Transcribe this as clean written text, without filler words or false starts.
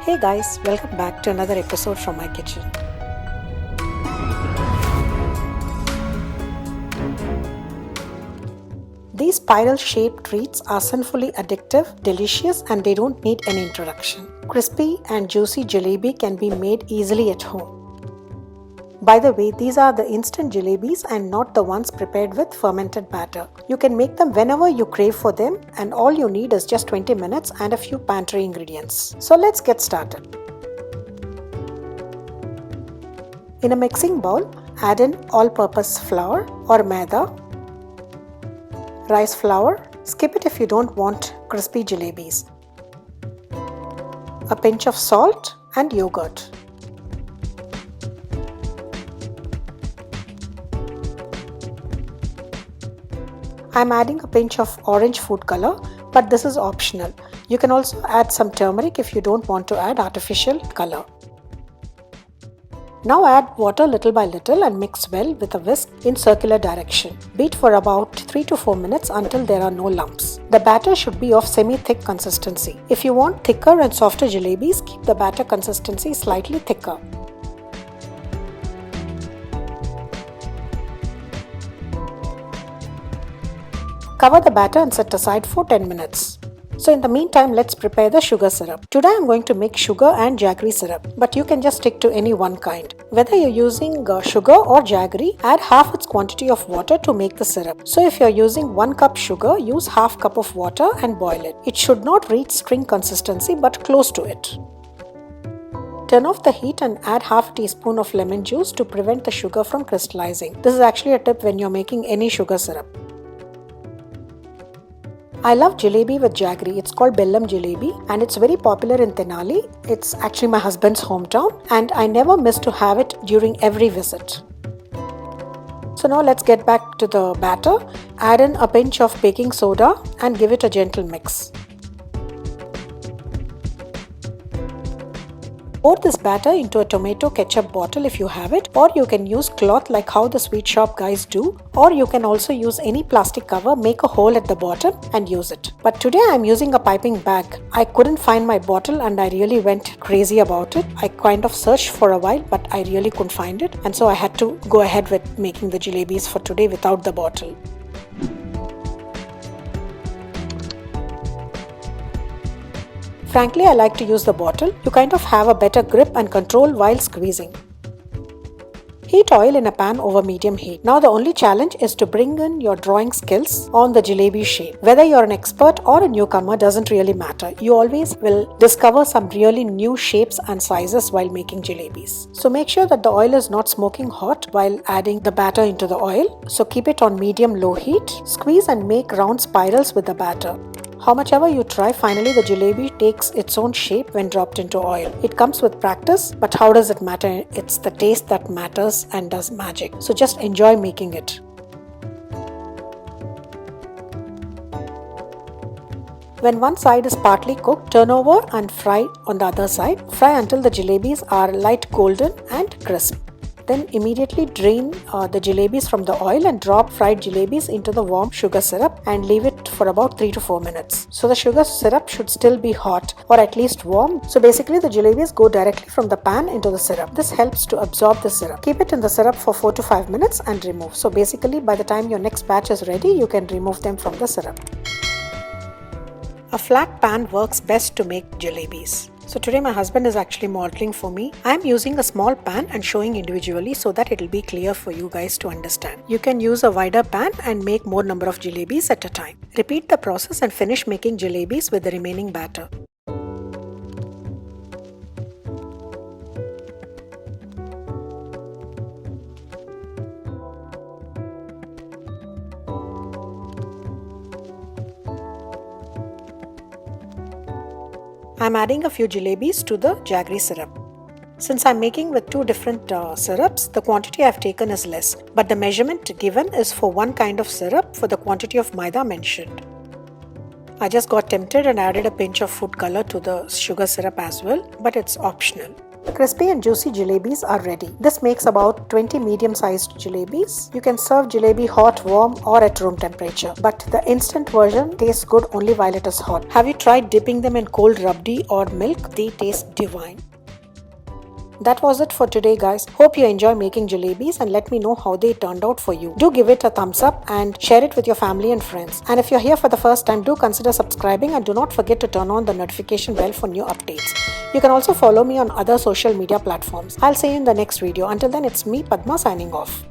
Hey guys, welcome back to another episode from my kitchen. These spiral-shaped treats are sinfully addictive, delicious, and they don't need any introduction. Crispy and juicy jalebi can be made easily at home. By the way, these are the instant jalebis and not the ones prepared with fermented batter. You can make them whenever you crave for them, and all you need is just 20 minutes and a few pantry ingredients. So let's get started. In a mixing bowl, add in all-purpose flour or Maida, rice flour, skip it if you don't want crispy jalebis, a pinch of salt and yogurt. I'm adding a pinch of orange food color, but this is optional. You can also add some turmeric if you don't want to add artificial color. Now add water little by little and mix well with a whisk in circular direction. Beat for about 3 to 4 minutes until there are no lumps. The batter should be of semi-thick consistency. If you want thicker and softer jalebis, keep the batter consistency slightly thicker. Cover the batter and set aside for 10 minutes. So in the meantime, let's prepare the sugar syrup. Today I'm going to make sugar and jaggery syrup, but you can just stick to any one kind. Whether you're using sugar or jaggery, add half its quantity of water to make the syrup. So if you're using 1 cup sugar, use half cup of water and boil it. It should not reach string consistency but close to it. Turn off the heat and add half teaspoon of lemon juice to prevent the sugar from crystallizing. This is actually a tip when you're making any sugar syrup. I love jalebi with jaggery. It's called Bellam jalebi and it's very popular in Tenali. It's actually my husband's hometown and I never miss to have it during every visit. So now let's get back to the batter. Add in a pinch of baking soda and give it a gentle mix. Pour this batter into a tomato ketchup bottle if you have it, or you can use cloth like how the sweet shop guys do, or you can also use any plastic cover, make a hole at the bottom and use it. But today I'm using a piping bag. I couldn't find my bottle and I really went crazy about it. I kind of searched for a while but I really couldn't find it, and so I had to go ahead with making the jalebis for today without the bottle. Frankly, I like to use the bottle. You kind of have a better grip and control while squeezing. Heat oil in a pan over medium heat. Now the only challenge is to bring in your drawing skills on the jalebi shape. Whether you're an expert or a newcomer doesn't really matter. You always will discover some really new shapes and sizes while making jalebis. So make sure that the oil is not smoking hot while adding the batter into the oil. So keep it on medium-low heat. Squeeze and make round spirals with the batter. How much ever you try, finally the jalebi takes its own shape when dropped into oil. It comes with practice, but how does it matter? It's the taste that matters and does magic. So just enjoy making it. When one side is partly cooked, turn over and fry on the other side. Fry until the jalebis are light golden and crisp. Then immediately drain the jalebis from the oil and drop fried jalebis into the warm sugar syrup and leave it for about 3 to 4 minutes. So the sugar syrup should still be hot or at least warm. So basically the jalebis go directly from the pan into the syrup. This helps to absorb the syrup. Keep it in the syrup for 4 to 5 minutes and remove. So basically by the time your next batch is ready, you can remove them from the syrup. A flat pan works best to make jalebis. So today my husband is actually modeling for me. I am using a small pan and showing individually so that it will be clear for you guys to understand. You can use a wider pan and make more number of jalebis at a time. Repeat the process and finish making jalebis with the remaining batter. I'm adding a few jalebis to the jaggery syrup. Since I'm making with 2 different syrups, the quantity I've taken is less, but the measurement given is for 1 kind of syrup for the quantity of Maida mentioned. I just got tempted and added a pinch of food color to the sugar syrup as well, but it's optional. Crispy and juicy jalebis are ready. This makes about 20 medium-sized jalebis. You can serve jalebi hot, warm or at room temperature. But the instant version tastes good only while it is hot. Have you tried dipping them in cold rabdi or milk? They taste divine. That was it for today, guys. Hope you enjoy making jalebis and let me know how they turned out for you. Do give it a thumbs up and share it with your family and friends. And if you're here for the first time, do consider subscribing and do not forget to turn on the notification bell for new updates. You can also follow me on other social media platforms. I'll see you in the next video. Until then, it's me, Padma, signing off.